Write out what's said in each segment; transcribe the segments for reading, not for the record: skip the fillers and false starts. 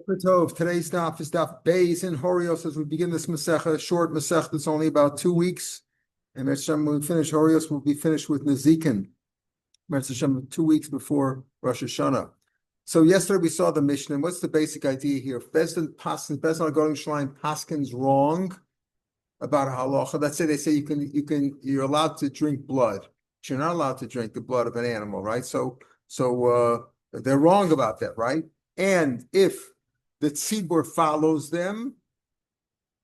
Today's daf is daf Beis in Horios as we begin this Masechta, a short Masechta that's only about 2 weeks. And when we finish Horios, we'll be finished with Nezikin. 2 weeks before Rosh Hashanah. So yesterday we saw the Mishnah. What's the basic idea here? If Bezdin Agorim Shalim Paskins wrong about a halacha, let's say they say you're allowed to drink blood, but you're not allowed to drink the blood of an animal, right? So they're wrong about that, right? And if the tzibur follows them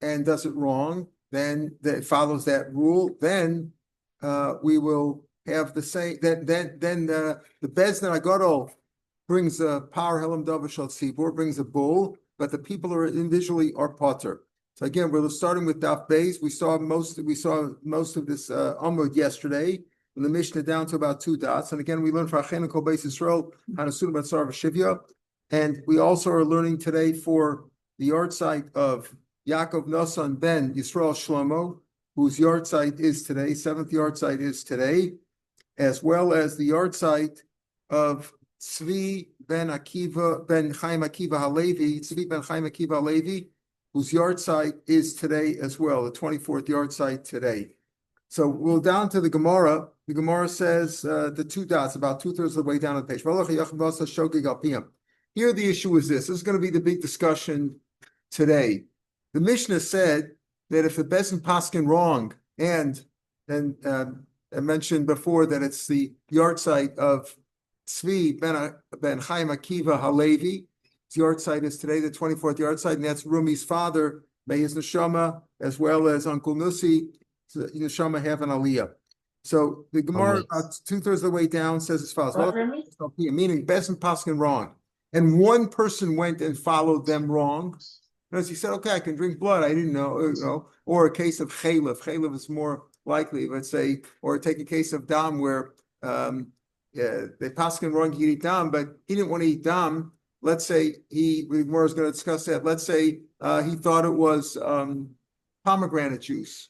and does it wrong, then it follows that rule. Then we will have the same. Then the Bezdin Agadol brings a power helam davashal tzibur, brings a bull, but the people are individually are potter. So again, we're starting with Daf Beis. We saw most of this Amud yesterday. In the Mishnah down to about 2 dots. And again, we learned for Achenu Kol Beis Yisrael how to suit Batzar V'Shivya. And we also are learning today for the yard site of Yaakov Nasan ben Yisrael Shlomo, whose yard site is today, 7th yard site is today, as well as the yard site of Tzvi ben Chaim Akiva Halevi, whose yard site is today as well, the 24th yard site today. So we'll down to the Gemara. The Gemara says the 2 dots, about 2/3 of the way down the page. Here the issue is this. This is going to be the big discussion today. The Mishnah said that if the Bezdin paskin wrong, and I mentioned before that it's the yard site of Tzvi ben Chaim Akiva Halevi. His yard site is today the 24th yard site, and that's Rumi's father, may his neshama, as well as Uncle Nussi, neshama have an aliyah. So the Gemara, about 2/3 of the way down, says as follows: meaning Bezdin paskin wrong, and one person went and followed them wrong. As he said, okay, I can drink blood. I didn't know, or a case of chaylev. Chaylev is more likely, let's say, or take a case of dam where they paskin wrong, he eat dam, but he didn't want to eat dam. Let's say the Gemara is going to discuss that. Let's say he thought it was pomegranate juice,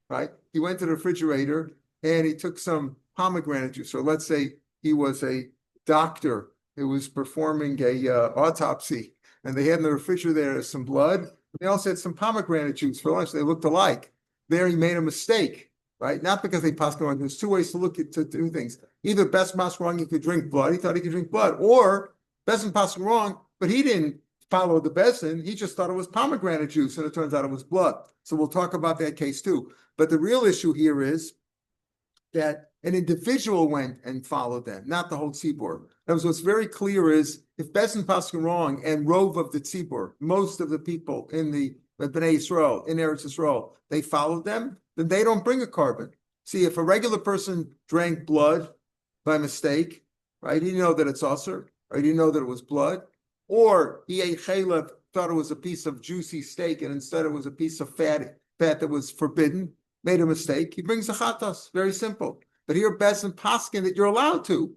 right? He went to the refrigerator and he took some pomegranate juice. So let's say he was a doctor who was performing a autopsy, and they had in the refrigerator some blood. They also had some pomegranate juice for lunch. They looked alike. There he made a mistake, right? Not because they passed wrong. There's 2 ways to to do things. Either best passed wrong, he could drink blood. He thought he could drink blood, or Bezdin passed wrong, but he didn't follow the Bezdin. He just thought it was pomegranate juice, and it turns out it was blood. So we'll talk about that case too. But the real issue here is that an individual went and followed them, not the whole tzibur. What's very clear is if Bezdin paskin wrong and rove of the tzibur, most of the people in the Bnei Yisrael, in Eretz Yisrael, they followed them, then they don't bring a carbon. See, if a regular person drank blood by mistake, right, he didn't know that it's usher, or he didn't know that it was blood, or he ate chaylev, thought it was a piece of juicy steak, and instead it was a piece of fat that was forbidden, made a mistake, he brings a chatas, very simple. But here Bezdin paskin that you're allowed to,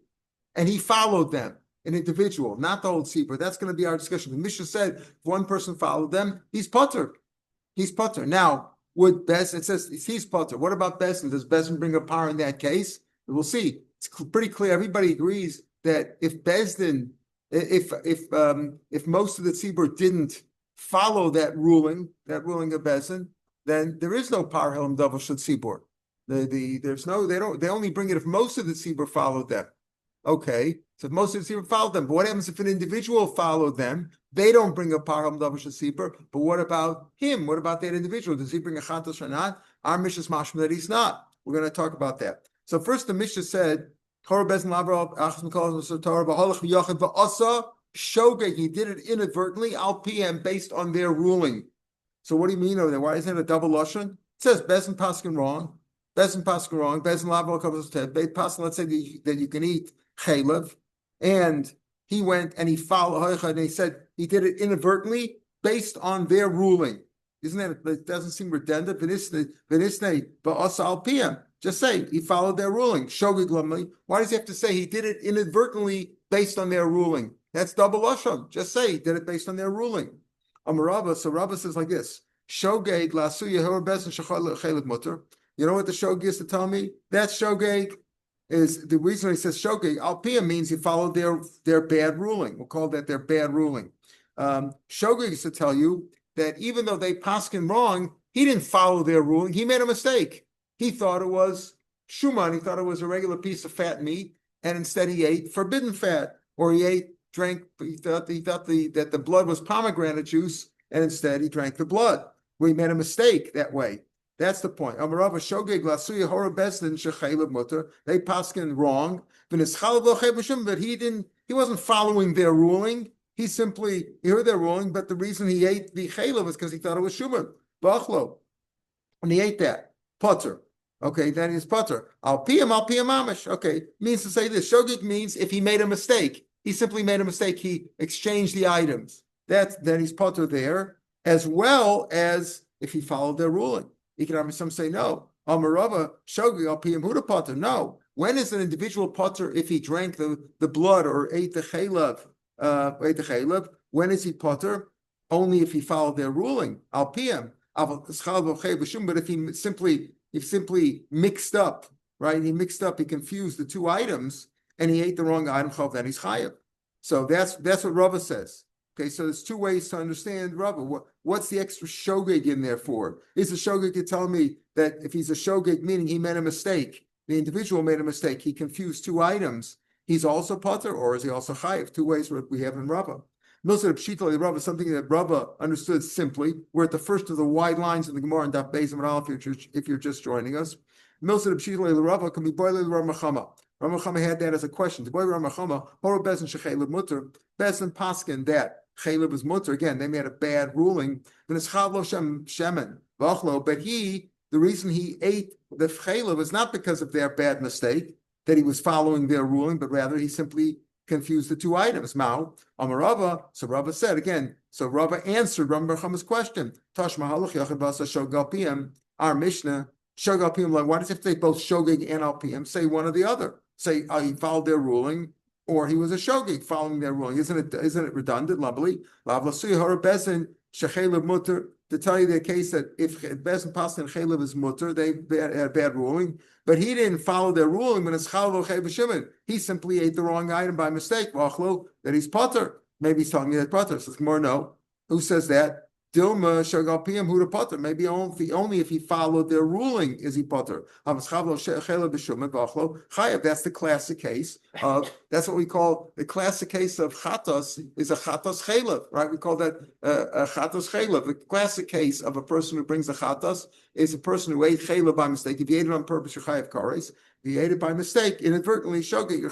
and he followed them, an individual, not the whole tzibur. That's going to be our discussion. The Mishnah said if one person followed them, he's potter. He's potter. Now, would Bezdin, it says he's potter. What about Bezdin? Does Bezdin bring a power in that case? We'll see. It's pretty clear. Everybody agrees that if Bezdin, if most of the tzibur didn't follow that ruling of Bezdin, then there is no power helam davar shel tzibur. They only bring it if most of the tzibur followed them. Okay, so if most of the tzibur followed them, but what happens if an individual followed them? They don't bring a power helam davar shel tzibur, but what about him? What about that individual? Does he bring a chatos or not? Our Mishnah is mashma that he's not. We're going to talk about that. So first the Mishnah said, he did it inadvertently, al PM, based on their ruling. So what do you mean over there? Why isn't it a double lashon? It says Bezdin paskin wrong. Bezdin paskin wrong. Bezdin lav comes to Beit paskin. Let's say that you can eat chaylev, and he went and he followed. And he said he did it inadvertently based on their ruling. Isn't that? It doesn't seem redundant. V'nisnei ba'asa al PM. Just say he followed their ruling. Shogig lamli. Why does he have to say he did it inadvertently based on their ruling? That's double lashon. Just say he did it based on their ruling. Amarabba. So Rabba says like this: Shogeg la'asuya hor bezdin shechaylev mutter. You know what the shogeg is to tell me? That shogeg is the reason he says shogeg. Al piyam means he followed their bad ruling. We'll call that their bad ruling. Shogeg is to tell you that even though they paskin wrong, he didn't follow their ruling. He made a mistake. He thought it was shuman. He thought it was a regular piece of fat meat, and instead he ate forbidden fat, or drank. He thought that the blood was pomegranate juice, and instead he drank the blood. Well, he made a mistake that way. That's the point. They paskin wrong, but he wasn't following their ruling. He heard their ruling, but the reason he ate the chaylev was because he thought it was shuman, bachlo, and he ate that potter. Okay, then he's potter. Al piyam amish. Okay, means to say this. Shogeg means if he made a mistake, he simply made a mistake. He exchanged the items. Then he's potter there, as well as if he followed their ruling. Some say no. Amarava shogeg al piyam huda potter. No. When is an individual potter if he drank the blood or ate the chaylev? When is he potter? Only if he followed their ruling. Al piyam. But if he simply mixed up, right? He confused the two items, and he ate the wrong item, then he's chayav. So that's what Rava says. Okay, so there's two ways to understand Rava. What's the extra shogeg in there for? Is the shogeg to tell me that if he's a shogeg, meaning he made a mistake, the individual made a mistake, he confused two items, he's also potter, or is he also chayav? Two ways we have in Rava. Milsa Pshita Rava, something that Rava understood simply. We're at the first of the wide lines in the Gemara and Daf Bezim and Aleph if you're just joining us. Milsa Pshita Rava can be boiled Rav Mechama. Rav Mechama had that as a question. To boil Rav Mechama, Hora Bezin Shechelev Mutter, Bezin Paskin that Chelev is Mutter. Again, they made a bad ruling. Then it's Chavlo Shemen Vachlo, but the reason he ate the Chelev was not because of their bad mistake that he was following their ruling, but rather he simply confused the two items. Mao, Amarava, so Rava said again, so Rava answered Rav Mechama's question. Tashma halach yachid vasa shogal piyam, our Mishnah, shogal piyam, like, why does it have to say both shogeg and al piyam? Say one or the other. Say he followed their ruling, or he was a shogeg following their ruling. Isn't it redundant? Lovely. Lav lasuy hora bezin shechelev mutter. To tell you the case that if bezin paskin chelev is mutter, they had a bad ruling, but he didn't follow their ruling. When it's chalav chayv he simply ate the wrong item by mistake. V'achlo, that he's potter. Maybe he's telling me that potter. So more no. Who says that? Dilma shagal piyam huda potter. Maybe only if he followed their ruling is he potter. That's the classic case of, that's what we call the classic case of chatos is a chatos chelev, right? We call that a chatos chelev. The classic case of a person who brings a chatos is a person who ate chelev by mistake. If you ate it on purpose, you're chayav kares. If you ate it by mistake, inadvertently, shogeg, you're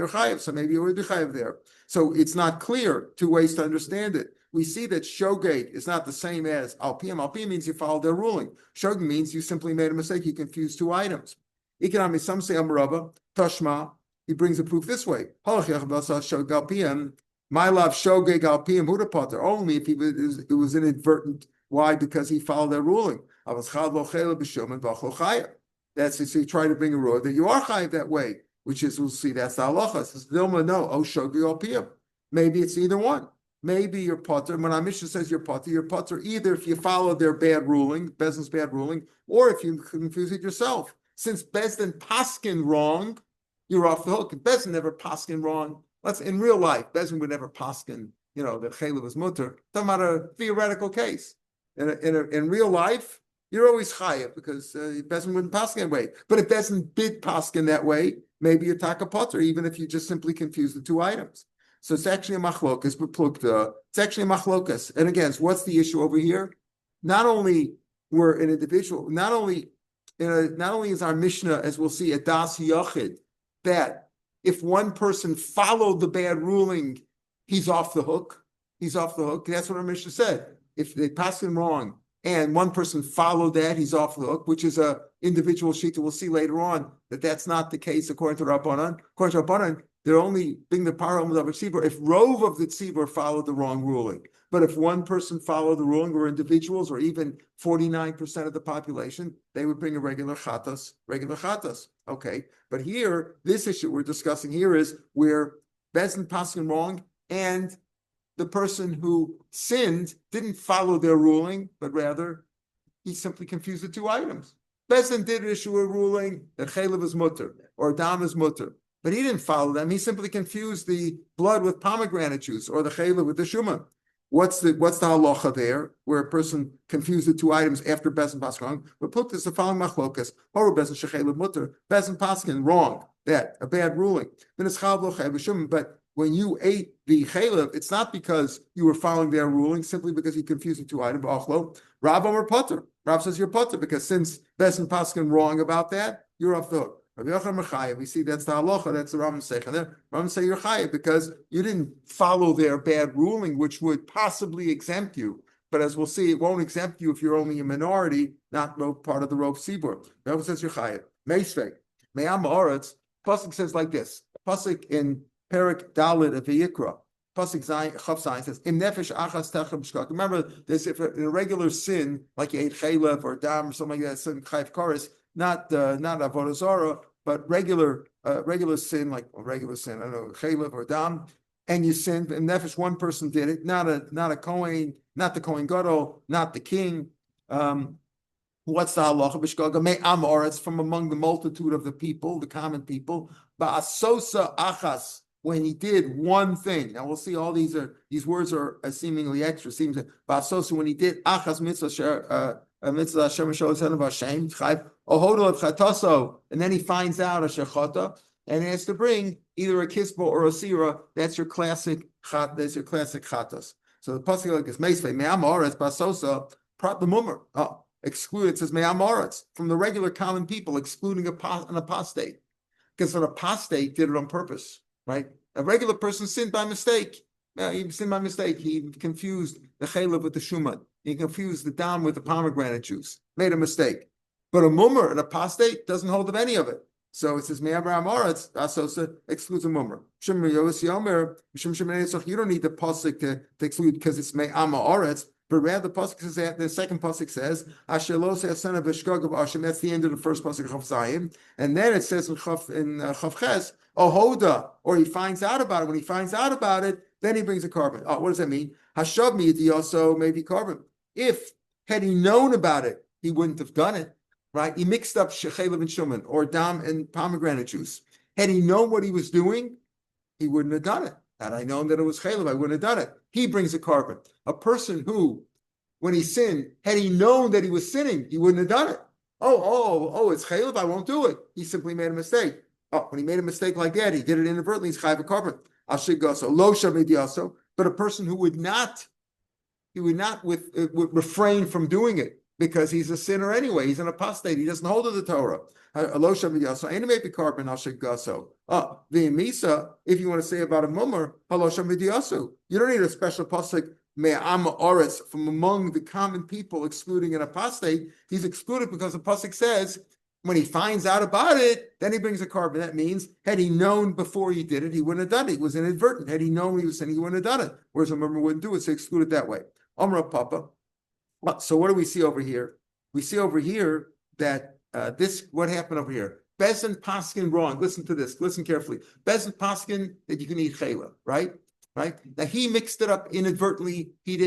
chayav. So maybe you would be chayav there. So it's not clear. Two ways to understand it. We see that shogeg is not the same as al piyam. Al piyam means you followed their ruling. Shogeg means you simply made a mistake. You confused two items. Economics, some say Amarava, Tashma. He brings a proof this way. Shogeg al piyam. My love shogeg al piyam huda potter. Only if it was inadvertent. Why? Because he followed their ruling. That's so you try to bring a rule that you are chayiv that way, which is, we'll see, that's the halacha. Says Dilma, no, shogeg al piyam. Maybe it's either one. Maybe you're potter. When our Mishnah says you're potter either if you follow their bad ruling, Bezdin's bad ruling, or if you confuse it yourself. Since Bezdin paskin wrong, you're off the hook. Bezdin never paskin wrong. In real life, Bezdin would never paskin, that chaylev was mutter. Talking about a theoretical case. In real life, you're always chayav because Bezdin wouldn't paskin that way. But if Bezdin did paskin that way, maybe you're taka potter, even if you just simply confuse the two items. So it's actually a machlokas, but plukta. It's actually a machlokas. And again, so what's the issue over here? Not only were an individual, not only is our Mishnah, as we'll see, a das yachid, that if one person followed the bad ruling, he's off the hook. He's off the hook. That's what our Mishnah said. If they pass him wrong and one person followed that, he's off the hook, which is a individual shita. We'll see later on that that's not the case according to Rabbanan. According to Rabbanan, they're only being the param of the tzibur if rove of the tzibur followed the wrong ruling. But if one person followed the ruling, or individuals, or even 49% of the population, they would bring a regular chatas. Okay, but here, this issue we're discussing here is where Bezdin paskin wrong, and the person who sinned didn't follow their ruling, but rather he simply confused the two items. Bezdin did issue a ruling that chaylev is mutter or dam is mutter. But he didn't follow them. He simply confused the blood with pomegranate juice or the chaylev with the shuman. What's the halacha there, where a person confused the two items after Bezdin Paskin wrong? But put this the following machlokas: Horu Bezdin shechelav mutter, Bezdin Paskin wrong, that a bad ruling. But when you ate the chelav, it's not because you were following their ruling, simply because you confused the two items. Rav Omer Potter. Rav says you're Potter because since Bezdin Paskin wrong about that, you're off the hook. We see that's the halacha, that's the Rambam Seicha there. Rambam say you're chayav because you didn't follow their bad ruling, which would possibly exempt you. But as we'll see, it won't exempt you if you're only a minority, not part of the Rov Tzibur. Rambam says you're chayav. Meisvei, me'am haaretz. Pasuk says like this. Pasuk in Perik Dalet of Vayikra. Pasuk Chav Zayin says, "Im nefesh achas techem b'shkak." Remember, this if a regular sin like you ate chaylev or dam or something like that, sin chayv kares, not avodah zarah, but regular sin, like regular sin, I don't know, chaylev or dam, and you sinned, and nefesh, one person did it, not a kohen, not the kohen gadol, not the king. What's the halacha? B'shkaga me'am haaretz, from among the multitude of the people, the common people. Ba'asosa achas, when he did one thing. Now we'll see all these words are seemingly extra. Seems that ba'asosa, when he did achas mitzvah mitzvah Hashem Shalom Hashem Chayv Ohodol of Chataso, and then he finds out a shechata and he has to bring either a kisbo or a sira. That's your classic chat. That's your classic chatas. So the pasuk like this: Meisvei me'am haaretz ba'asosa prat l'mumar. Excluded, it says me'am haaretz, from the regular common people, excluding an apostate, because an apostate did it on purpose, right? A regular person sinned by mistake. He sinned by mistake. He confused the chaylev with the shuman. He confused the dam with the pomegranate juice. Made a mistake. But a mummer, an apostate, doesn't hold of any of it. So it says me'am haaretz asosa excludes a mummer. You don't need the pasuk to exclude because it's me'am haaretz. But rather, the pasuk says that the second pasuk says Ashelos son of Veshkag of Hashem. That's the end of the first pasuk of Chav Zayin, and then it says in Chav Ches Ohoda, or he finds out about it. When he finds out about it, then he brings a carbon. What does that mean? Hashav miyadi also maybe carbon. If had he known about it, he wouldn't have done it, right? He mixed up shechelav and shuman or dam and pomegranate juice. Had he known what he was doing, he wouldn't have done it. Had I known that it was chaylev, I wouldn't have done it. He brings a carbon. A person who, when he sinned, had he known that he was sinning, he wouldn't have done it. It's chaylev, I won't do it. He simply made a mistake. When he made a mistake like that, he did it inadvertently. He's chayv a carbon. Ashigaso lo shavediaso. But a person who would refrain from doing it because he's a sinner anyway. He's an apostate. He doesn't hold to the Torah. Lo shavediaso. Ain't maybe carbon ashigaso. The misa. If you want to say about a mummer, halo shavediaso. You don't need a special pasuk. Me'am haaretz, from among the common people, excluding an apostate. He's excluded because the pasuk says when he finds out about it, then he brings a carbon. That means had he known before he did it, he wouldn't have done it. It was inadvertent. Had he known he was sinning, he wouldn't have done it. Whereas a mummer wouldn't do it, so excluded that way. Amra Papa. So what do we see over here? We see over here that what happened over here? Bezdin Paskin wrong. Listen to this. Listen carefully. Bezdin Paskin that you can eat chayla, right? Right? Now he mixed it up inadvertently. He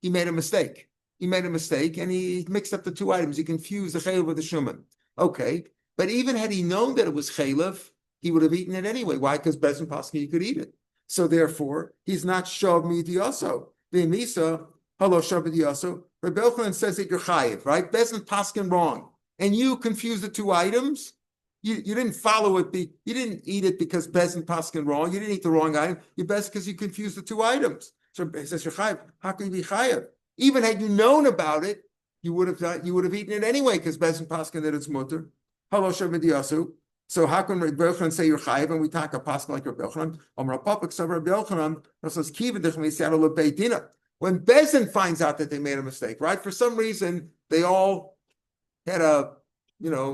made a mistake. He made a mistake and he mixed up the two items. He confused the chaylev with the shuman. Okay. But even had he known that it was chaylev, he would have eaten it anyway. Why? Because Bezdin Paskin, he could eat it. So therefore, he's not shav midiyaso. V'misa, halo shav midiyaso. Rabbi Yochanan says that you're chayiv, right? Bezdin Paskin wrong. And you confused the two items. You didn't follow it. You didn't eat it because Bezdin Paskin wrong. You didn't eat the wrong item. You best because you confused the two items. So he says you're chayiv. How can you be chayiv? Even had you known about it, you would have eaten it anyway because Bezdin Paskin that it's mutter. Halo shavediyasu. So how can Rabbi Yochanan say you're chayiv and we talk a paskin like Rabbi Yochanan? Amar Papa so Rabbi Yochanan says kivadich misaddle beidina. When Bezdin finds out that they made a mistake, right? For some reason they all had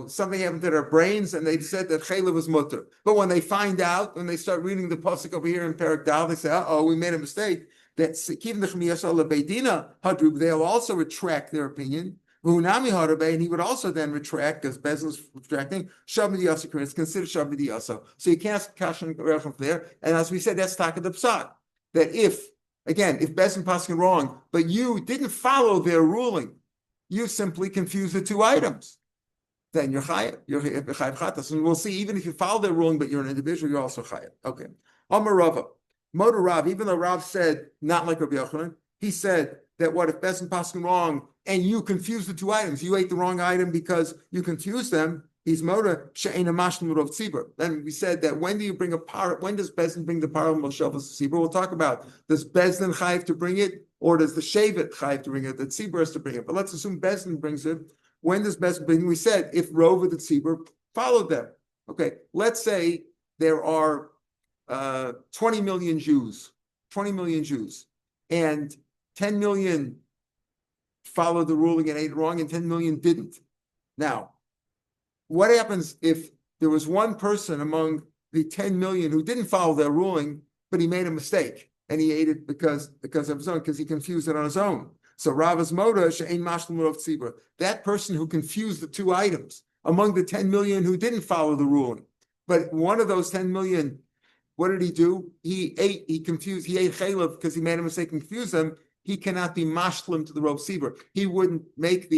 something happened to their brains and they said that chaylev was mutter. But when they find out, when they start reading the pasuk over here in Perak Dal, they say, we made a mistake. They'll also retract their opinion. And he would also then retract, because Bezdin's retracting, it's considered Shavmidiyasa. So you can't kashan from there. And as we said, that's taka the psat. That if Bezdin Paskin wrong, but you didn't follow their ruling, you simply confused the two items, then you're chayav. You're chayav chatas. And we'll see, even if you follow their ruling, but you're an individual, you're also chayav. Okay. Amar Rava. Motor Rav, even though Rav said not like Rabbi Yochanan, he said that what if Bezdin paskin wrong and you confuse the two items? You ate the wrong item because you confused them. He's moda she'ena mashlim rov tzibur. Then we said that when do you bring a par? When does Bezdin bring the paral moshelvas tzibur? We'll talk about, does Bezdin chayiv to bring it, or does the shevet chayiv to bring it? The tzibur has to bring it. But let's assume Bezdin brings it. When does Bezdin bring? We said if rov of the tzibur followed them. Okay, let's say there are 20 million Jews, and 10 million followed the ruling and ate wrong, and 10 million didn't. Now, what happens if there was one person among the 10 million who didn't follow their ruling, but he made a mistake and he ate it because of his own, because he confused it on his own? So Rava's moda she'ein mashlim rov tzibur. That person who confused the two items among the 10 million who didn't follow the ruling, but one of those 10 million, what did he do? He ate chaylev because he made a mistake and confused them. He cannot be mashlim to the rov tzibur. He wouldn't make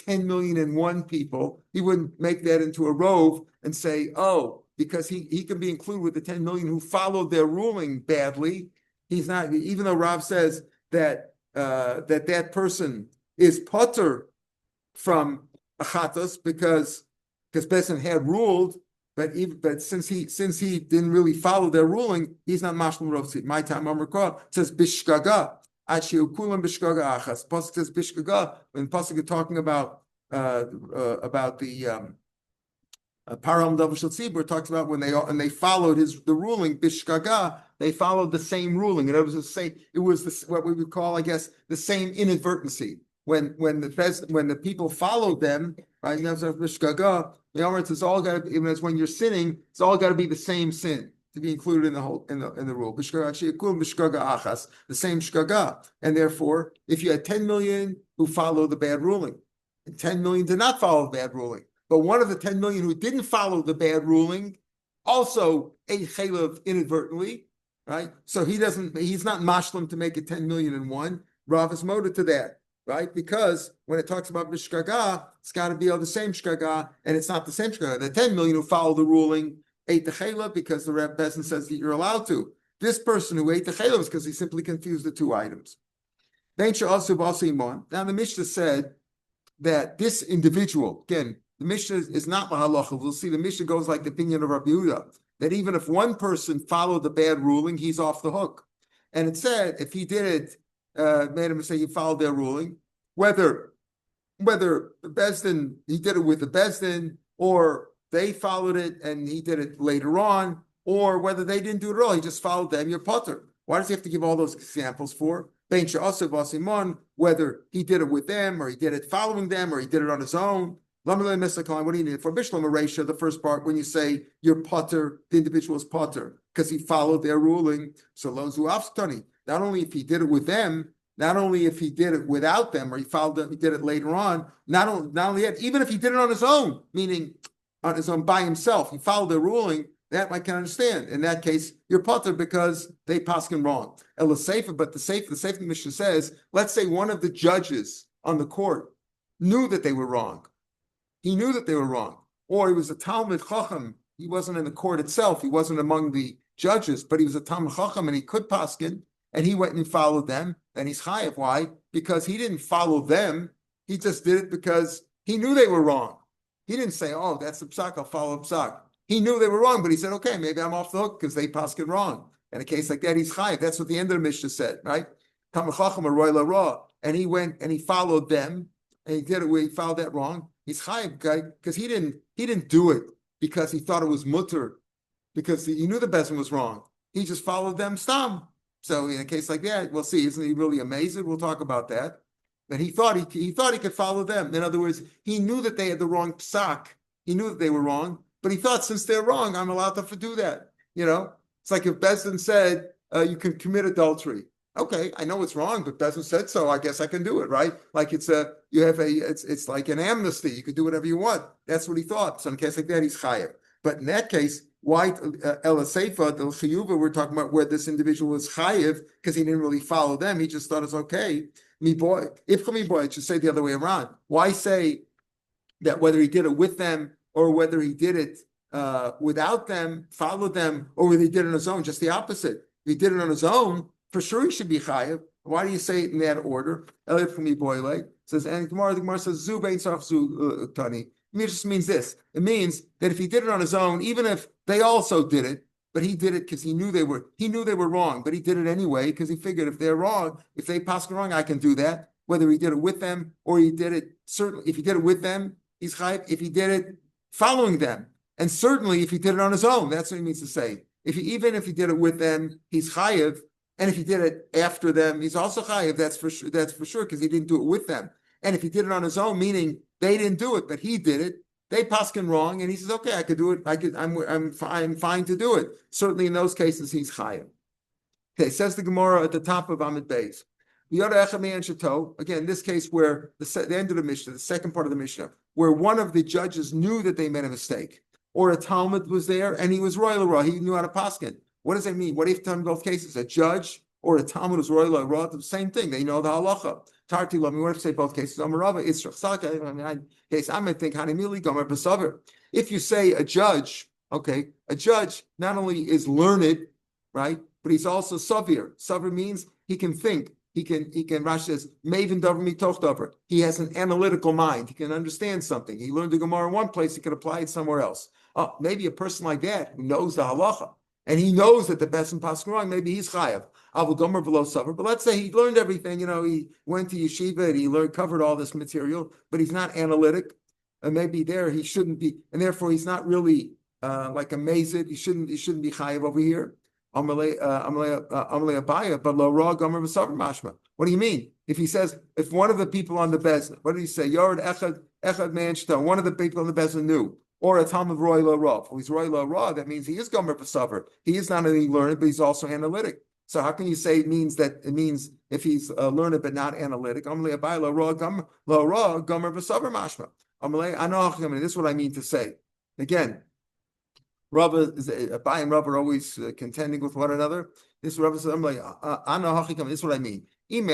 10 million and one people. He wouldn't make that into a rov and say, oh, because he can be included with the 10 million who followed their ruling badly. He's not, even though Rav says that that person is potter from achatos because Bezdin had ruled, but since he didn't really follow their ruling, he's not mashlim rov tzibur. My time Amrikah says bishkaga. Actually, ukulam bishkaga achas. Pasuk says bishkaga. When Pasuk is talking about the param davashal tzibur, talks about when they followed the ruling bishkaga. They followed the same ruling, and it was what we would call, I guess, the same inadvertency. When the people followed them, right? Bishkaga. It's all got to, even as when you're sinning, it's all got to be the same sin to be included in the rule. The same shkaga, and therefore, if you had 10 million who follow the bad ruling, and 10 million did not follow the bad ruling, but one of the 10 million who didn't follow the bad ruling also ate chaylev inadvertently, right? So he's not mashlim to make it 10 million and one. Rav is moda to that. Right? Because when it talks about bishkaga, it's got to be all the same shkaga, and it's not the same shkaga. The 10 million who followed the ruling ate the chaylev because the Reb Bezdin says that you're allowed to. This person who ate the chaylev is because he simply confused the two items. Now the Mishnah said that this individual, again, the Mishnah is not mahalacha. We'll see the Mishnah goes like the opinion of Rabbi Yehuda, that even if one person followed the bad ruling, he's off the hook. And it said if he did it, made a mistake, he followed their ruling, whether the Bezdin, he did it with the Bezdin, or they followed it and he did it later on, or whether they didn't do it at all, he just followed them, you're potter. Why does he have to give all those examples for? Whether he did it with them, or he did it following them, or he did it on his own. What do you need? For Bishlam Aresha, the first part, when you say you're potter, the individual is potter, because he followed their ruling. So Lozu Afstani. Not only if he did it with them, not only if he did it without them, or he did it later on, not only that, even if he did it on his own, meaning on his own by himself, he followed their ruling, that I can understand. In that case, you're potter because they paskin wrong. Ela Seifa, but the Seifa Mishnah says, let's say one of the judges on the court knew that they were wrong. He knew that they were wrong. Or he was a Talmud Chacham. He wasn't in the court itself. He wasn't among the judges, but he was a Talmud Chacham and he could paskin. And he went and followed them, then he's chayav. Why? Because he didn't follow them. He just did it because he knew they were wrong. He didn't say, oh, that's the psak, I'll follow psak. He knew they were wrong, but he said, okay, maybe I'm off the hook because they paskin wrong. In a case like that, he's chayav. That's what the end of the Mishnah said, right? And he went and he followed them, and he did it where he followed that wrong. He's chayav, because he didn't do it because he thought it was mutter, because he knew the Bezdin was wrong. He just followed them stam. So in a case like that, we'll see. Isn't he really amazing? We'll talk about that. But he thought he could follow them. In other words, he knew that they had the wrong psak. He knew that they were wrong, but he thought since they're wrong, I'm allowed to do that. It's like if Bezdin said you can commit adultery. Okay, I know it's wrong, but Bezdin said so. I guess I can do it, right? Like it's like an amnesty. You can do whatever you want. That's what he thought. So in a case like that, he's chayav. But in that case, why Ela Seifa, the Chiyuva, we're talking about where this individual was chayiv because he didn't really follow them. He just thought it's okay. It should say the other way around. Why say that whether he did it with them or whether he did it without them, followed them, or whether he did it on his own? Just the opposite. If he did it on his own, for sure he should be chayiv. Why do you say it in that order? Elliot from Boyle says, and the Gemara says, Zu bein sarf zu tani. It just means this. It means that if he did it on his own, even if they also did it, but he did it because he knew they were wrong, but he did it anyway because he figured if they're wrong, if they pass wrong, I can do that. Whether he did it with them or he did it, certainly if he did it with them, he's chayiv. If he did it following them, and certainly if he did it on his own, that's what he means to say. Even if he did it with them, he's chayiv. And if he did it after them, he's also chayiv. That's for sure because he didn't do it with them. And if he did it on his own, meaning they didn't do it, but he did it, they paskin wrong, and he says, "Okay, I could do it. I'm fine to do it." Certainly, in those cases, he's chayiv. Okay, says the Gemara at the top of Amid Beis. Again, this case where the end of the Mishnah, the second part of the Mishnah, where one of the judges knew that they made a mistake, or a Talmud was there and he was royal raw, he knew how to paskin. What does that mean? What if in both cases a judge or a Talmud was royal raw? The same thing. They know the halacha. Tarti lo. What if you say both cases? Amarava Yitzchak Saka. I might think Hanimili Gomer B'Saver. If you say a judge, okay, a judge not only is learned, right, but he's also savir. Savir means he can think. He can. Rashi says, Maven Davar Mitoch Davar. He has an analytical mind. He can understand something. He learned the Gemara in one place. He can apply it somewhere else. Oh, maybe a person like that who knows the halacha and he knows that the best in Pasuk wrong. Maybe he's chayav. Avul Gomer below Savar. But let's say he learned everything. He went to yeshiva and he covered all this material, but he's not analytic. And maybe there he shouldn't be, and therefore he's not really like a mazid. He shouldn't be chayav over here. Amalei Abaya, but lo ra gomer v'savar mashma. What do you mean? If he says, if one of the people on the bezin, what did he say? Yard echad man shta. One of the people on the bezin knew, or a Talmud roy lo ra. If he's roy lo ra, that means he is gomer v'savar. He is not only learned, but he's also analytic. So how can you say it means if he's learned but not analytic? Amalei Abaya lo ra gomer v'savar mashma. Amalei anochim. And this is what I mean to say. Again. Abai and Rav are always contending with one another. This Rav says, "I'm like, this is what I mean. If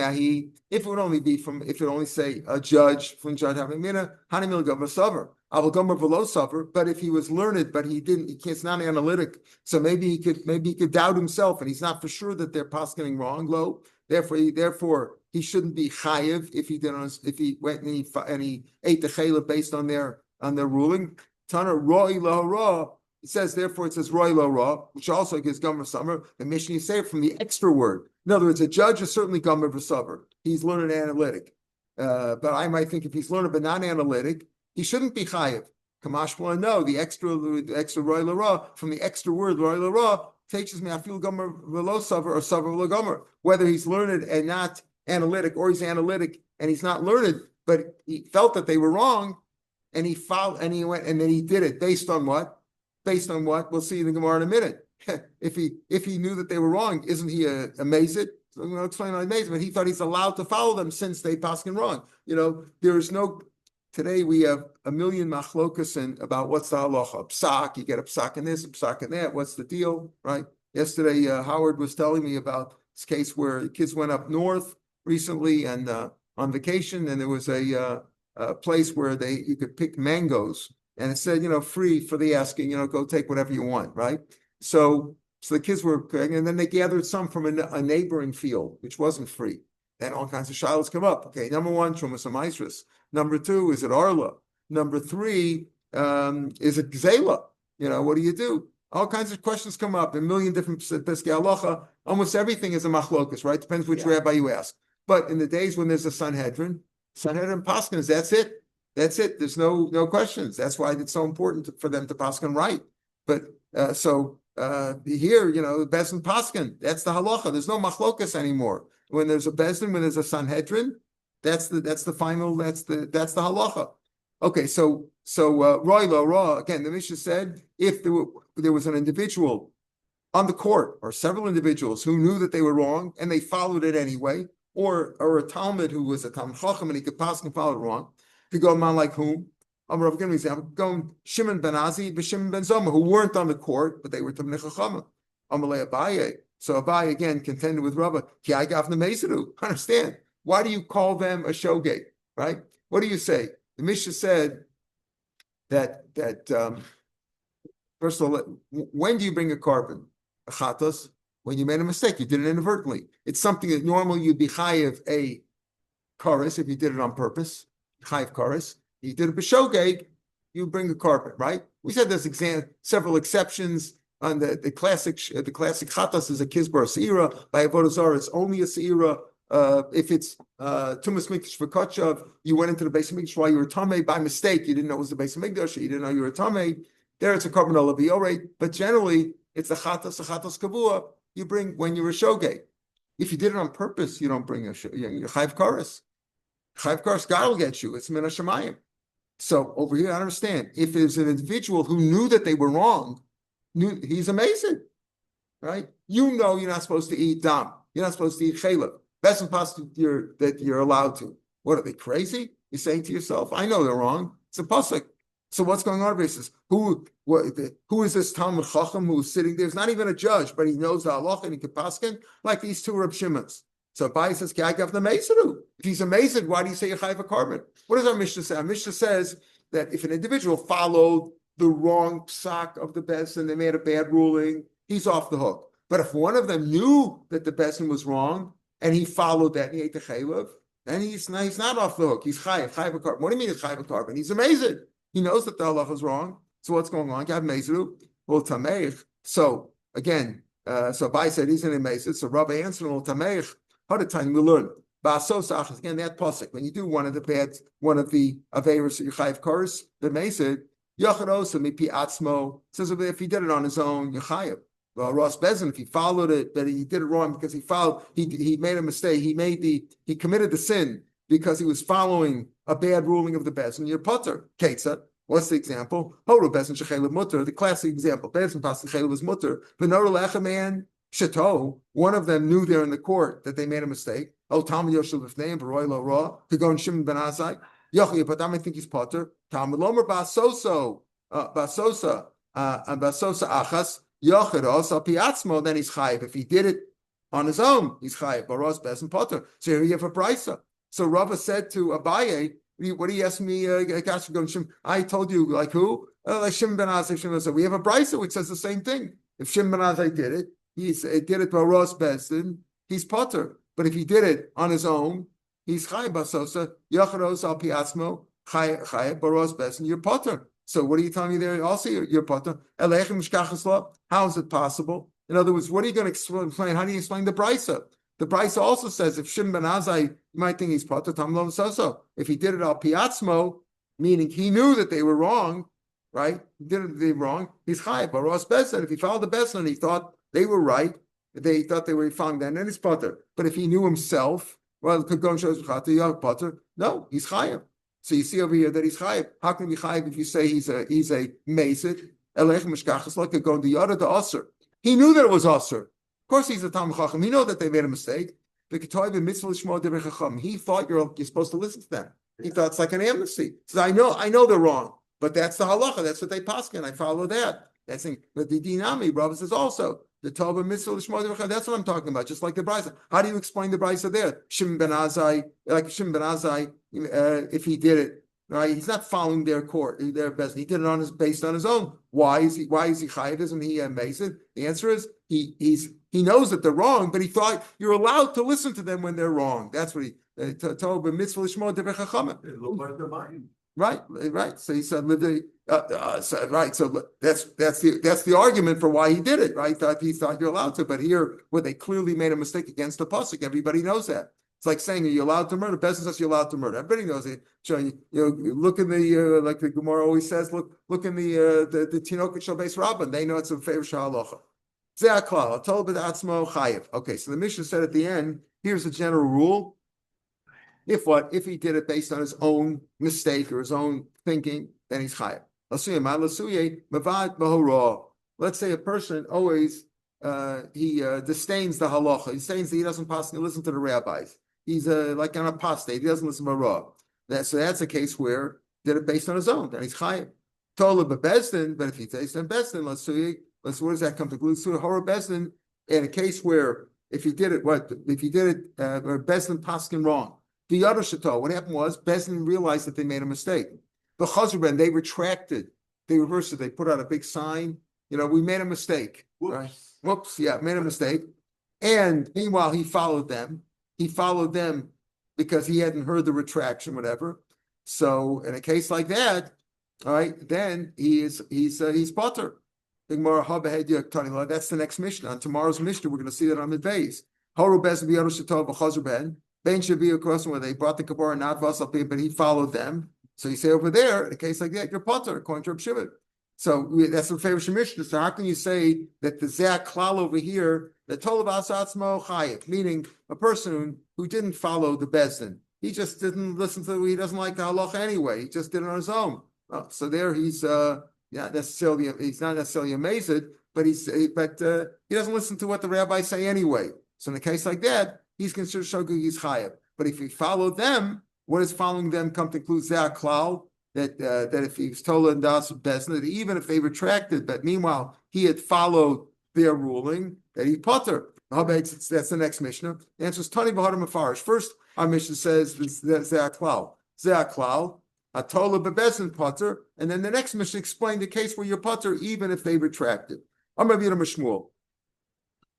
it would only say a judge from judge having mina, hanimil gomer saver, avul gomer below saver. But if he was learned, but he didn't, it's not analytic. So maybe he could doubt himself, and he's not for sure that they're paskening wrong. Low. Therefore, he shouldn't be chayiv if he went and he ate the chayla based on their ruling. Tana roi la ra. It says, therefore, it says roy lo ra, which also gives gomer summer. The Mishnah say from the extra word. In other words, a judge is certainly gomer v'saver. He's learned analytic. But I might think if he's learned but not analytic, he shouldn't be chayiv. Kamashma, no, the extra roy lo ra, from the extra word roy lo ra, teaches me I feel gomer v'lo saver or saver v'lo gomer. Whether he's learned and not analytic, or he's analytic and he's not learned, but he felt that they were wrong, and he followed, and he went, and then he did it based on what? Based on what? We'll see in the Gemara in a minute. If he knew that they were wrong, isn't he amazed? So I'm going to explain amazed, but he thought he's allowed to follow them since they paskin wrong. There is no. Today we have a million machlokas about what's the halacha. Psak, you get a psak in this, a psak in that. What's the deal, right? Yesterday, Howard was telling me about this case where kids went up north recently and on vacation, and there was a place where you could pick mangoes. And it said, free for the asking, go take whatever you want, right? So the kids were, and then they gathered some from a neighboring field, which wasn't free. Then all kinds of shilas come up. Okay, number one, Trumas Amaisris. Number two, is it Arla? Number three, is it Gzela? What do you do? All kinds of questions come up, a million different Piskei Halacha. Almost everything is a machlokas, right? Depends which rabbi you ask. But in the days when there's a Sanhedrin Paskins, that's it. That's it. There's no questions. That's why it's so important for them to paskin right. But here, the Bezdin paskin. That's the halacha. There's no machlokas anymore. When there's a Bezdin, when there's a Sanhedrin, that's the final. That's the halacha. Okay, so roy lo ra. Again, the Mishnah said if there was an individual on the court or several individuals who knew that they were wrong and they followed it anyway, or a Talmud who was a Talmud Chacham and he could paskin follow it wrong. To go man like whom? I'm going to give an example. Going Shimon ben Azi, but Shimon ben Zoma, who weren't on the court, but they were Tamnei Chachama. Amalei Abaye. So Abaye again contended with Rabba. Ki I gaf nemesidu. Understand? Why do you call them a shogeg? Right? What do you say? The Mishnah said that first of all, when do you bring a carbon? A chatos. when you made a mistake, you did it inadvertently. It's something that normally you'd be chayiv a chorus if you did it on purpose, chayiv chorus. You did it b'shogeg, you bring the carpet, right? We said there's several exceptions on the classic chatas is a kizbar seira. By avodah zarah, it's only a seira. If it's tumas mikdash v'kotchav, you went into the base of mikdash while you were tamei by mistake. You didn't know it was the base of mikdash. You didn't know you were tamei. There, it's a carbon olaviore. But generally, it's a chatas kavua. You bring when you're a shogeg. If you did it on purpose, you don't bring you're chayv kares. Chayv kares, God will get you. It's min hashamayim. So over here, I understand. If there's an individual who knew that they were wrong, he's amazing, right? You know you're not supposed to eat dam. You're not supposed to eat chaylev. Best and possible that you're allowed to. What are they, crazy? You're saying to yourself, I know they're wrong. It's a pasuk. So what's going on? Basis? Who is this Talmud Chacham who's sitting there? He's not even a judge, but he knows the halacha and he can paskin like these two Reb Shimons. So Abai says, "Can I give the Meisadu? If he's amazing, why do you say you chayv a carbon?" What does our Mishnah say? Our Mishnah says that if an individual followed the wrong psak of the Bezdin, they made a bad ruling, he's off the hook. But if one of them knew that the Bezdin was wrong and he followed that and he ate the chaylev, then he's not off the hook. He's chayv a carbon. What do you mean he's chayv a carbon? He's amazing. He knows that the halacha is wrong. So what's going on? Gav Meziru, well Tameich. So again, so Abai said he's an amazing. So Rabbi answered, well Tameich. How the time we learn Ba'asosach again that pasuk when you do one of the aveiros you chayv kares the mesid yacharosa mipi atzmo says if he did it on his own you chayiv. Well, Ross Bezin, if he followed it, but he did it wrong because he made a mistake. He committed the sin because he was following a bad ruling of the Bezin. You're putter. Ketza. What's the example? Horu Bezin shechaylev mutter. The classic example. Bezin pas shechaylev was mutter. V'nor lechaman shato. One of them knew there in the court that they made a mistake. Oh, Talmud Yoshel B'fneim B'roi Lo Ra to go and Shimon Ben Azai. Yochi, but I think he's putter. Talmud Lomer Basosa Achas. Yocharos al piatzmo, then he's chayiv. If he did it on his own, he's chayiv. Baros Bezin Potter. So here you have a brisa. So Rava said to Abaye, "What do you ask me? I told you like who? Like Shimon Ben Azai. Shimon Ben Azai. We have a brisa which says the same thing. If Shimon Ben Azai did it, he did it Baros Bezin. He's Potter. But if he did it on his own, he's chayiv. Basosa Yocharos al piatzmo chayiv. Baros Bezin. You're Potter. So what are you telling me there? Also, you're potter. How is it possible? In other words, what are you going to explain? How do you explain the brisa? The brisa also says if Shimon Ben Azai, you might think he's potter. If he did it al piatzmo, meaning he knew that they were wrong, right? He did it wrong. He's chayiv. But Ross Bezdin, if he followed the Bezdin, he thought they were right. They thought they were following that, and then he's potter. But if he knew himself, well, could go and show his potter. No, he's chayiv. So you see over here that he's chayiv. How can he be chayiv if you say he's a mesid? Elech mishkachas like going the yada the aser. He knew that it was aser. Of course, he's a Talmud Chacham. He knew that they made a mistake. He thought you're supposed to listen to them. He thought it's like an amnesty. He said, I know they're wrong, but that's the halacha. That's what they paskin. I follow that. That's thing. But the dinami, Rabbi says also the Torah mitzvah l'shmo derecha. That's what I'm talking about. Just like the brisa. How do you explain the brisa there? Shimon Ben Azai, if he did it, right? He's not following their court, their best. He did it based on his own. Why is he chayiv? Isn't he amazing? The answer is he knows that they're wrong, but he thought you're allowed to listen to them when they're wrong. That's what he told mitzvah l'shmo derecha chama. It looked like they're mine. Right. So he said, right. So that's the argument for why he did it, right? He thought you're allowed to, but here, where they clearly made a mistake against the pasuk, everybody knows that. It's like saying, are you allowed to murder? Bezin says you're allowed to murder. Everybody knows it. Showing look in the like the Gemara always says, look in the Tinoket Shal Beis Rabban. They know it's a favor shahalocha. Ze'aklal atol b'atzmo chayiv. Okay, so the Mishnah said at the end, here's the general rule. If he did it based on his own mistake or his own thinking, then he's chayav. Let's say a person always he disdains the halacha. He disdains that he doesn't listen to the rabbis. He's like an apostate. He doesn't listen to Rav. So that's a case where he did it based on his own. Then he's chayav. Tola bebezdin, but if he takes them bezdin, where does that come to? Horror bezdin in a case where if he did it bezdin paskin wrong. The other shato, what happened was Bezdin realized that they made a mistake. The Chazarben, they retracted, they reversed it, they put out a big sign. We made a mistake. Right? Whoops, yeah, made a mistake. And meanwhile, he followed them. He followed them because he hadn't heard the retraction, whatever. So in a case like that, all right, then he's potter. That's the next Mishnah. On tomorrow's Mishnah, we're going to see that on the base. Ben should be across where they brought the Kabbalah, not Vasal, but he followed them. So you say over there, in a case like that, you're potter, according to Rav Shimon. So that's the favorite Mishnah. So how can you say that the Zak Klal over here, the Tolav Asatzmo Chayiv, meaning a person who didn't follow the Bezdin, he just didn't listen to, he doesn't like the halacha anyway. He just did it on his own. So there he's not necessarily amazed, but he doesn't listen to what the rabbis say anyway. So in a case like that, he's considered Shogeg, he's Chayiv. But if he followed them, what does following them come to include? Zak Klal, that if he was told in Das Bezdin, that even if they retracted, but meanwhile he had followed their ruling, that he potter. That's the next Mishnah. The answer is Tani B'Hadam Mefarish. First, our Mishnah says Zak Klal, Atola Bebezdin potter, and then the next Mishnah explained the case where you're potter even if they retracted. I'm Rabbi Yehuda Mishmuel.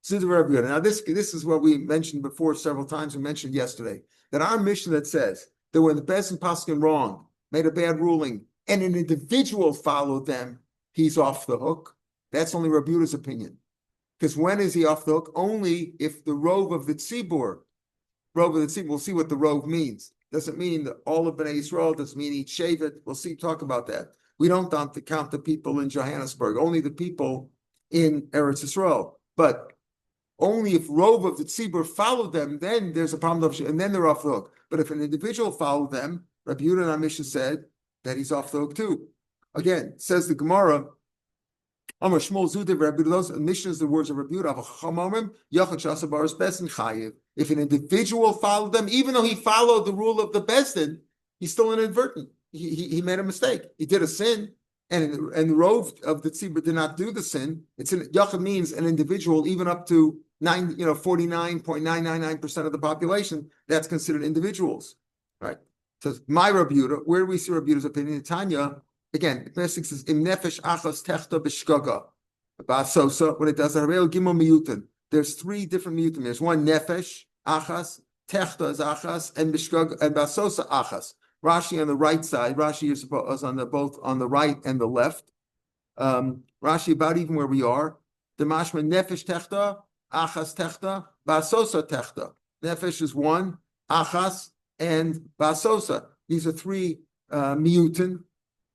Now this is what we mentioned before several times. We mentioned yesterday that our Mishnah that says that when the Bezdin Paskin wrong, made a bad ruling, and an individual followed them, he's off the hook. That's only Rabbi Yehuda's opinion. Because when is he off the hook? Only if the rove of the tzibur, we'll see what the rove means. Doesn't mean that all of Bnei Yisrael, doesn't mean each Shevet. We'll talk about that. We don't have to count the people in Johannesburg, only the people in Eretz Yisrael. But only if rove of the tzibur followed them, then there's a problem, and then they're off the hook. But if an individual followed them, Rabbi Yehuda and our Mishnah said that he's off the hook too. Again, says the Gemara, Amar Shmuel Zudev Rabbi Yehuda, those Mishnahs, the words of Rabbi Yehuda, if an individual followed them, even though he followed the rule of the Bezdin, he's still inadvertent. He made a mistake. He did a sin, and the rove of the tzibur did not do the sin. Yachad means an individual, even up to 49.999% of the population. That's considered individuals, right? So my Rabbi Yehuda, where do we see Rabbi Yehuda's opinion? Tanya, again, Mesik says, Im nefesh achas techta b'shgaga. Ba'asosa, when it does, there's three different miyutim. There's one nefesh, achas, techta is achas, and b'shgaga, and ba'asosa achas. Rashi on the right side, Rashi is on both on the right and the left. Rashi about even where we are. The mashma nefesh techta, achas techta, ba'asosa techta. Nefesh is one, achas, and basosa. These are three miyutin.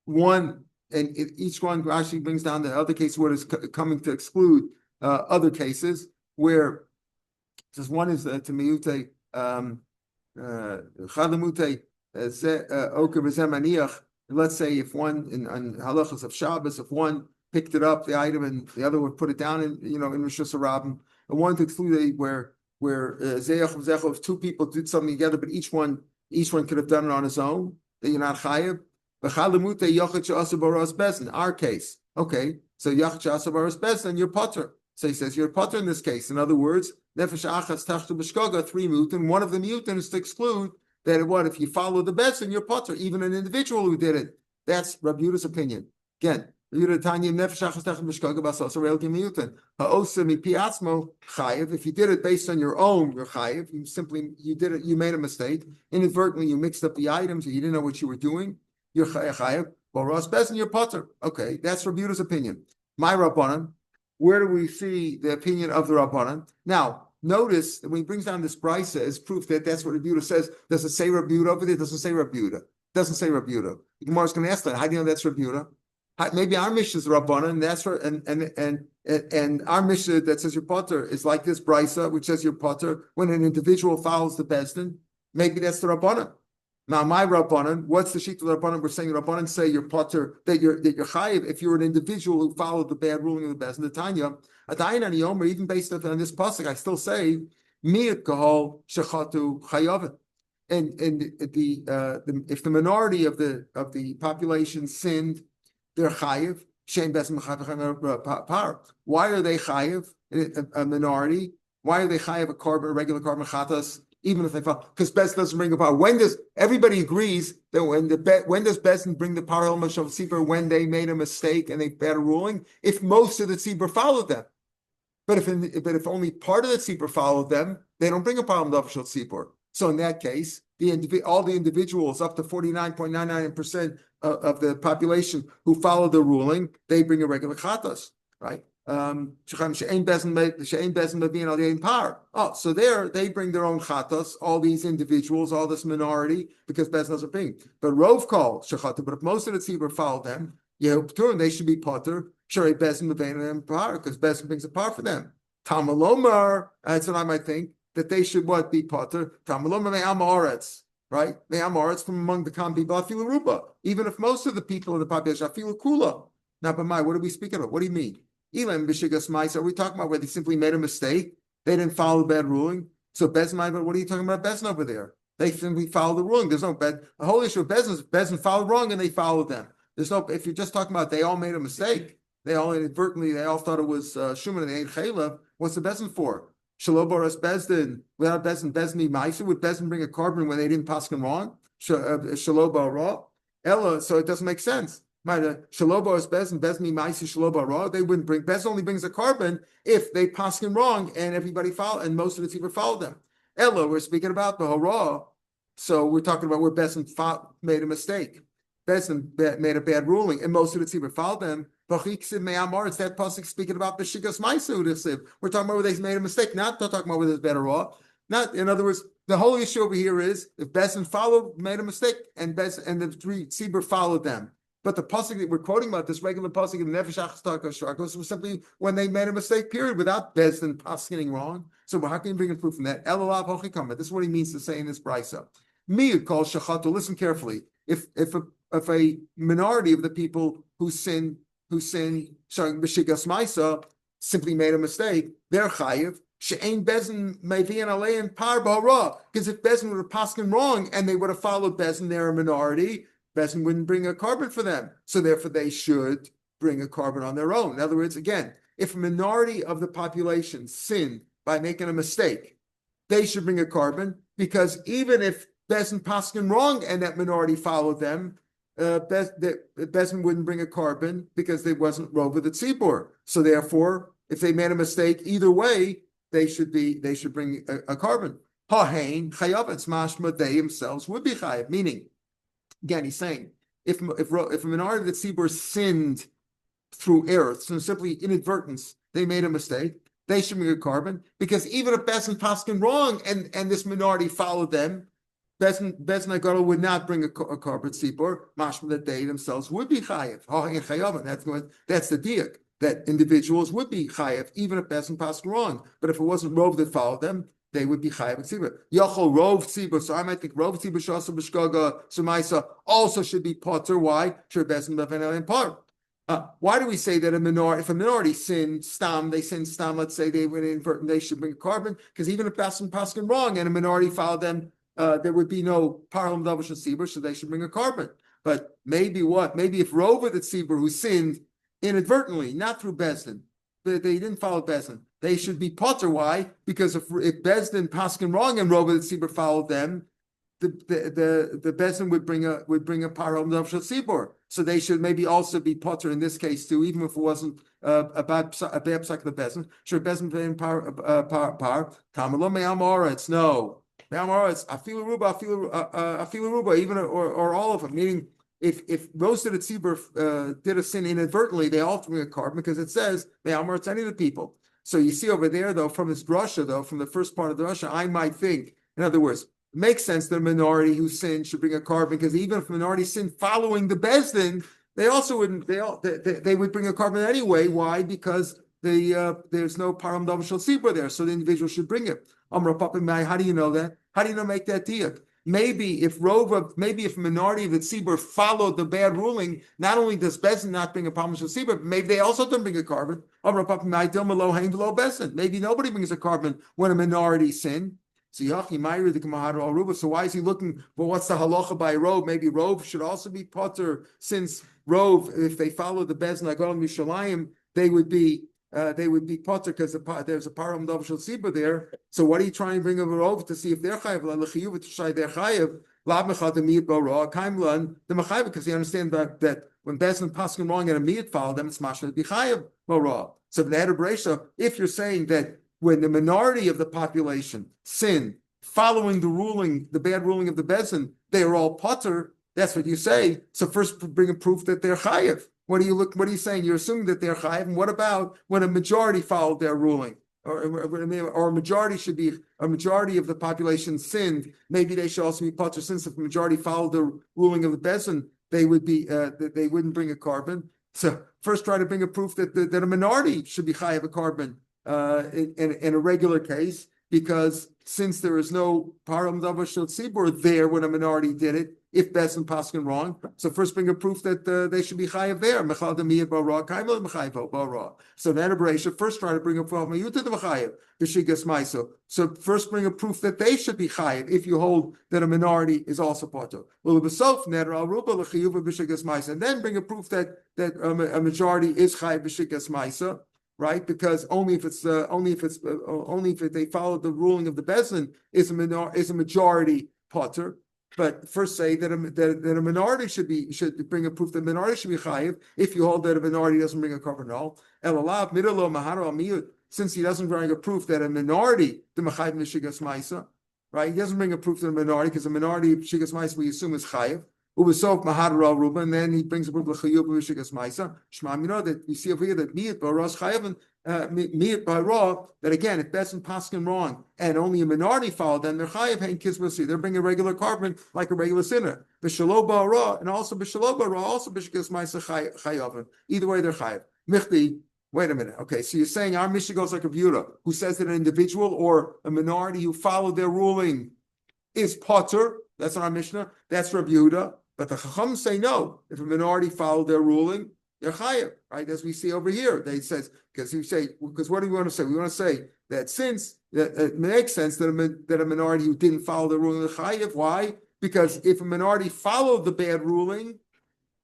One, and each one actually brings down the other case where it's coming to exclude other cases where says one is to miyute chadamute oker b'zemaniach. Let's say if one in halachas of Shabbos, if one picked it up the item and the other would put it down in Rosh Hashanah, and one to exclude where if two people did something together, but each one could have done it on his own, then you're not chayiv. Our case, okay, so you're potter. So he says you're potter in this case. In other words, nefesh achas tachtu b'shgaga, three mutin. One of the mutin is to exclude that if you follow the bezdin, you're potter. Even an individual who did it. That's Rabbi Yehuda's opinion. Again. If you did it based on your own, you're chayiv. You did it. You made a mistake inadvertently. You mixed up the items. You didn't know what you were doing. You're chayiv. Well, Ras Bezin, you're potter. Okay, that's Rabbi Yehuda's opinion. My Rabbanan. Where do we see the opinion of the Rabbanan? Now, notice that when he brings down this brisa as proof that that's what Rabbi Yehuda says. Does it say Rabbi Yehuda over there? Doesn't say Rabbi Yehuda. Doesn't say Rabbi Yehuda. The Gemara is going to ask that. How do you know that's Rabbi Yehuda? Maybe our Mishnah is Rabbanan, and that's for and our Mishnah that says your potter is like this brisa, which says your potter when an individual follows the bezdin. Maybe that's the Rabbanan. Now, my Rabbanan, what's the sheet of the Rabbanan? We're saying Rabbanan say your potter that you're chayiv if you're an individual who followed the bad ruling of the bezdin. The Tanya, Adayin and Yomer, even based on this pasuk, I still say mi'at kahol shechatu chayavet. And if the minority of the population sinned, they're chayiv. Why are they chayiv? A minority. Why are they chayiv a regular carbon chatas? Even if they fall, because Bezdin doesn't bring the power. When does everybody agrees that when does Bezdin bring the power of tzibur when they made a mistake and they had a ruling? If most of the tzibur followed them, But if only part of the tzibur followed them, they don't bring a problem of shel tzibur. So in that case, all the individuals up to 49.99% of the population who follow the ruling, they bring a regular chatas, right? Oh, so there they bring their own chatas, all these individuals, all this minority, because Bezin doesn't bring. But Rov call shechata, but if most of the tzibur follow them, they should be potter. Sure, Bezin mevayin par, because Bezin brings a par for them. Tamalomar, that's what I might think, that they should what be potter. Tamalomar me'am haaretz, right? Me'am haaretz from among the common people, afilu ruba. Even if most of the people in the population afilu kula. Now, but what are we speaking of? What do you mean? Elam b'shigas ma'isa. Are we talking about where they simply made a mistake? They didn't follow the bad ruling. So Bezin, but what are you talking about Bezin over there? They simply follow the ruling. There's no bad. The whole issue of Bezin followed wrong and they followed them. There's no. If you're just talking about they all made a mistake, they all inadvertently, they all thought it was Shuman and they ain't Chaylev. What's the Bezin for? Shaloboras Bezdin without Bezin ma'isa. Would Bezin bring a carbon when they didn't pass them wrong? Shalobara Ella. So it doesn't make sense. They wouldn't bring Bezin only brings a carbon if they pass him wrong and everybody follow and most of the people follow them. Ella, we're speaking about the hora, so we're talking about where Bezin made a mistake. Bezin made a bad ruling and most of the people followed them. It's that pasuk speaking about the shigas ma'isa. We're talking about where they made a mistake, not talking about whether it's bad or raw. Not, in other words, the whole issue over here is if Bezin made a mistake and the three tzibur followed them. But the pasuk that we're quoting about, this regular pasuk in the Nefesh Achas was simply when they made a mistake, period, without Bezin pasking wrong. So how can you bring a proof from that? Elalav hochikama. This is what he means to say in this brisa. Miyud calls shachatu. Listen carefully. If a minority of the people who sin, b'shigas ma'isa, simply made a mistake, they're chayiv. She'ain Bezin mevi'an alein par b'hara. Because if Bezin would have paskin wrong and they would have followed Bezin, they're a minority. Bezin wouldn't bring a carbon for them. So therefore they should bring a carbon on their own. In other words, again, if a minority of the population sinned by making a mistake, they should bring a carbon because even if Bezin paskin wrong and that minority followed them, Bezin wouldn't bring a carbon because they wasn't rova the tzibur. So therefore, if they made a mistake, either way, they should bring a carbon. Hahain chayav, mashma, they themselves would be chayav, meaning, again, he's saying if a minority of the tzibur sinned through error, so simply inadvertence, they made a mistake, they should bring a carbon because even if Bezin paskin wrong and this minority followed them, Bezin Agaro would not bring a carbon tzibur. Mashma that they themselves would be chayev. That's the diak that individuals would be chayev even if Bezin paskin wrong. But if it wasn't Rov that followed them, they would be chayav tzibur. Yachol Rov tzibur. So I might think Rov tzibur shasa b'shgaga sumaisa also should be potter. Why? Sure, Bezin b'venel and part. Why do we say that if a minority sin stam, let's say they were inadvertent, they should bring a carbon? Because even if Bezin paskin wrong and a minority followed them, there would be no parlam davar shel tzibur, so they should bring a carbon. But maybe if Rova the tzibur who sinned inadvertently, not through Bezdin, but they didn't follow Bezdin, they should be potter. Why? Because if Bezdin paskin wrong and Rova the tzibur followed them, the Bezdin would bring a parlam davar shel tzibur. So they should maybe also be potter in this case too, even if it wasn't a bad psak of the Bezdin. Sure, Bezdin being par tamalom me'am haaretz. No. It's afilu ruba, even or all of them. Meaning, if most of the tzibur did a sin inadvertently, they all bring a carbon because it says it's any of the people. So you see over there, though, from this drasha, though, from the first part of the drasha, I might think, in other words, it makes sense that a minority who sinned should bring a carbon because even if a minority sinned following the Bezdin, they also wouldn't. They would bring a carbon anyway. Why? Because there's no param davar shel tzibur there, so the individual should bring it. How do you know that? How do you know make that diak? Maybe if a minority of the tzibur followed the bad ruling, not only does Bezdin not bring a param shel tzibur, but maybe they also don't bring a carbon. Maybe nobody brings a carbon when a minority sin. So why is he looking? Well, what's the halacha by Rov? Maybe Rov should also be potter, since Rov, if they follow the Bezdin Agol Mishalayim, they would be potter because there's a param davar shel tzibur there. So what are you trying to bring over Rov to see if they're chayav? They're chayav. The mechayav because he understands that when Bezdin paskin wrong and a miyat follow them, it's mashma to be chayav. So if you're saying that when the minority of the population sin following the bad ruling of the Bezdin, they are all potter. That's what you say. So first bring a proof that they're chayiv. What are you saying? You're assuming that they're chayiv. And what about when a majority followed their ruling? Or a majority of the population sinned. Maybe they should also be potter, since if the majority followed the ruling of the Bezdin, they wouldn't bring a carbon. So first try to bring a proof that a minority should be chayiv a carbon in a regular case, because since there is no param davar shel tzibur there when a minority did it, if Bezdin paskin wrong, so first bring a proof that they should be chayiv there. Mechal demiyat bara, kaimel mechayiv bara. So then Abraham first try to bring a proof mayuta the mechayiv b'shigas ma'isa. So first bring a proof that they should be chayiv if you hold that a minority is also potter. Well, b'sof neder al ruba l'chiyuva b'shigas ma'isa, and then bring a proof that a majority is chayiv b'shigas ma'isa. Right, because only if they follow the ruling of the Bezdin is a majority potter. But first say that a minority should bring a proof that a minority should be chayiv if you hold that a minority doesn't bring a carbon at all. Elalav midalo maharo amiyut, since he doesn't bring a proof that a minority the mechayiv mishigas ma'isa, right? He doesn't bring a proof that a minority, because a minority mishigas ma'isa we assume is chayiv. Ubesof mahadra ruba, and then he brings a proof l'chayuv b'mishigas ma'isa. Shema, that we see over here that miyat b'ras chayav miyat b'ra, that again, if Bezdin paskin wrong and only a minority follow, then they're chayav hein kismasi. They're bringing a regular carbon like a regular sinner. B'shalo b'ra, and also b'shalo b'ra, also b'mishigas ma'isa chayav. Either way, they're chayav. Michti. Wait a minute. Okay, so you're saying our Mishnah goes like a Yehuda, who says that an individual or a minority who followed their ruling is potter. That's our Mishnah. That's Rav Yehuda. But the Chacham say no. If a minority followed their ruling, they're chayav, right? As we see over here, they says because what do we want to say? We want to say that since it makes sense that a minority who didn't follow the ruling is chayav. Why? Because if a minority followed the bad ruling,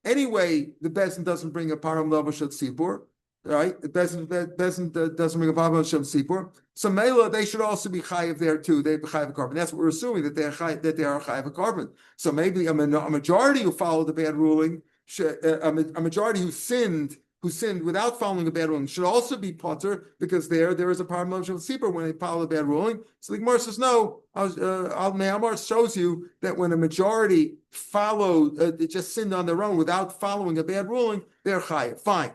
anyway, the Bezdin doesn't bring a param level shel tzibur, right? The Bezdin doesn't bring a param level shel tzibur. So Mela, they should also be chayiv there too. They be chayiv a carbon. That's what we're assuming, that they are chayiv a carbon. So maybe a majority who followed the bad ruling, a majority who sinned without following a bad ruling, should also be potter, because there is a param of tzibur when they follow the bad ruling. So the Gemara says no. Me'amar shows you that when a majority they just sinned on their own without following a bad ruling, they're chayiv. Fine.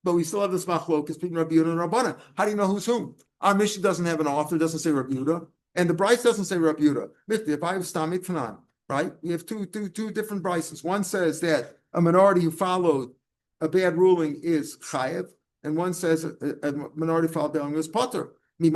But we still have this machlokas between Rabbi Yehuda and Rabbanan. How do you know who's whom? Our Mishnah doesn't have an author, doesn't say Rabbi Yehuda, and the Bryce doesn't say Rabbi Yehuda. If I have Stamit Tanan, right? We have two different Bryces. One says that a minority who followed a bad ruling is chayev, and one says a minority who followed a bad ruling is potter. How do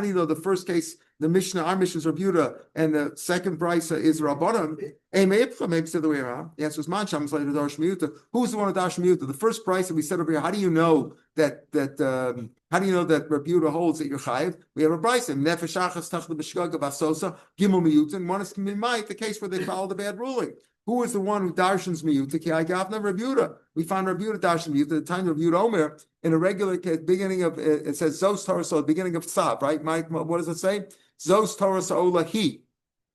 you know the first case, our Mishnah is Rabbi Yehuda, and the second brisa is Rabbanan? Maybe it's the other way around. The answer is Mansham is later Darsh Miyuta. Who's the one with Darsh Miyuta? The first brisa we said over here. How do you know that Rabbi Yehuda holds that you're chayiv? We have a brisa. Nefesh achas tach b'shgaga basosa gimel miyuta, and one is the case where they follow the bad ruling. Who is the one who darshans miyuta? Ki agavna Rabbi Yehuda. We found Rabbi Yehuda darshan miyuta at the time of Rabbi Yehuda Omer in a regular case, beginning of it says Zos Torah, so beginning of Tzav, right? What does it say? Zos Torah Ola he.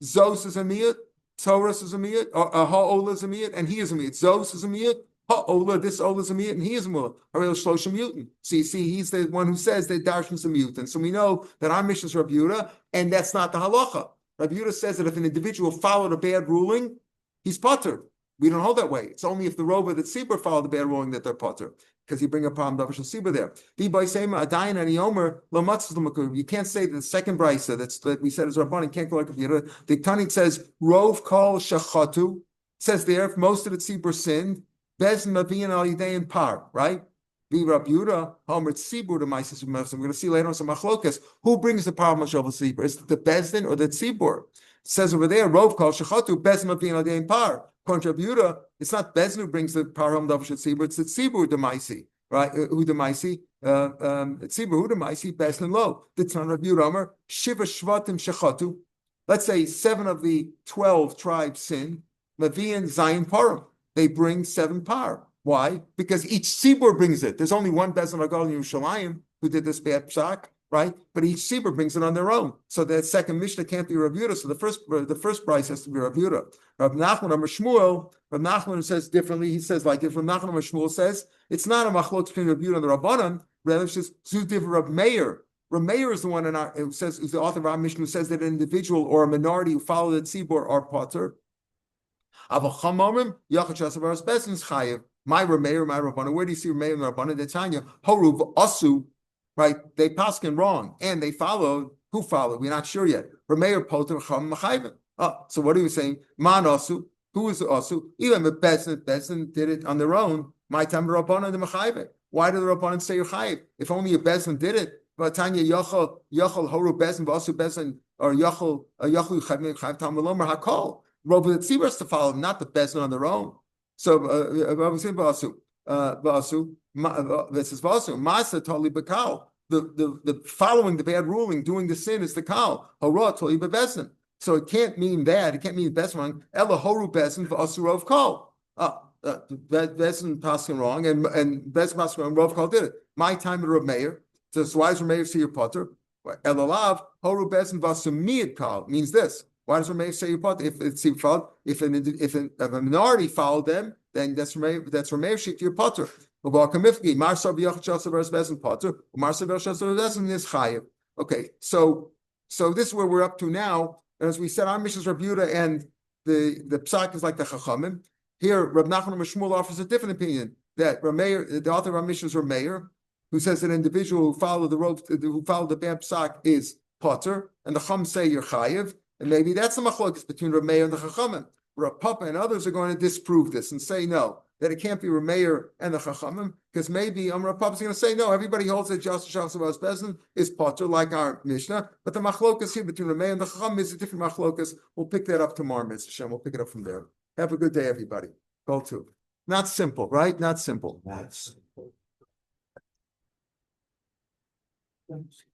Zos is a miyut, Torah is a miyut, Ha'ola is a miyut, and he is a miyut. Zos is a miyut, Ha'ola, this Ola is a miyut, and he is a miyut. Harel Shloshim Mutant. So you see, he's the one who says that darshan's a mutant. So we know that our mission is Rabbi Yehuda, and that's not the halacha. Rabbi Yehuda says that if an individual followed a bad ruling, he's potter. We don't hold that way. It's only if the rover that Sibur followed the bad ruling that they're potter, because you bring a palm davar shel Sibur there. You can't say that the second brisa that we said is Rabbanan can't go like a Yehuda. The Tani says rov kol shachatu, says there if most of the Sibur sinned, Bezdin mavian al yidein par, right? Be Rabbi Yehuda, Homer Tzibur to my sister. We're going to see later on some machlokas. Who brings the power of Sibur? Is it the Bezdin or the Tzibur? It says over there, Rov Kol Shechatu, Bezdin Mavian al Yidein par. Contra Rabbi Yehuda, it's not Bezdin who brings the power of Tzibur, it's the Tzibur Demaisi, right? Who Demaisi? Tzibur who Demaisi, Bezdin lo. The Tan Rabbi Yehuda Homer, Shiva Shvatim Shechatu. Let's say 7 of the 12 tribes sin, Mavian Zayin Param. They bring 7 par. Why? Because each Tzibur brings it. There's only one Bezdin Agal in Yerushalayim who did this bad psak, right? But each Sibur brings it on their own. So that second Mishnah can't be Rav Yehuda. So the first price has to be Rav Yehuda. Rav Nachman or Shmuel, Rav Nachman says differently. He says like if Rav Nachman or Shmuel says it's not a machlok between Rav Yehuda and the Rabbanan, rather it's just Zudiv Rav Meir. Rav Meir is the one who says is the author of our Mishnah who says that an individual or a minority who follow the tzibur are potter. My Rav Meir, my Rabbanan. Where do you see Rav Meir and the Rabbanan? They tell you Horuv Asu. Right, they paskin wrong, and they followed. Who followed? We're not sure yet. Rameir poter cham machayvim. Oh, so what are you saying? Man asu. Who is asu? Even if Bezdin did it on their own. My time Rabbanan the machayvim. Why did the Rabbanan say chayiv? If only a Bezdin did it. But Tanya yachol horu Bezdin v'asu Bezdin or yachol chayv tam v'lomer hakol. Rabbi the tzibur to follow, not the Bezdin on their own. So Rabbi saying v'asu. This is also Masa Tali Bakal. The following the bad ruling, doing the sin is the Kal. Hora Tali Bebesin. So it can't mean that. It can't mean Besman. Ella Horu Besin for Asurov Kal. Besin passing wrong, and Besin passing wrong. Rav Kal did it. My time at Rav Meir. So why does Rav Meir say your potter? Ella Lav Horu Besin Vasumiyad Kal means this. Why does Rav Meir say your potter? If a minority followed them, then that's Rav Meir shit your potter. Okay, so this is where we're up to now. As we said, our Mishnah is Rav Yehuda, and the psak is like the Chachamim. Here, Rav Nachman and Shmuel offers a different opinion that Rav Meir, the author of our Mishnah is Rav Meir, who says that an individual who followed the bad psak is potter, and the Chum say you're chayiv, and maybe that's the machlokes between Rav Meir and the Chachamim. Rav Papa and others are going to disprove this and say no, that it can't be Rav Meir and the Chachamim, because maybe Rav Papa is going to say no. Everybody holds that Just Shavsavas Bezin is potter, like our Mishnah, but the machlokas here between Rav Meir and the Chachamim is a different machlokas. We'll pick that up tomorrow, Mr. Hashem. We'll pick it up from there. Have a good day, everybody. Go to. Not simple, right? Not simple.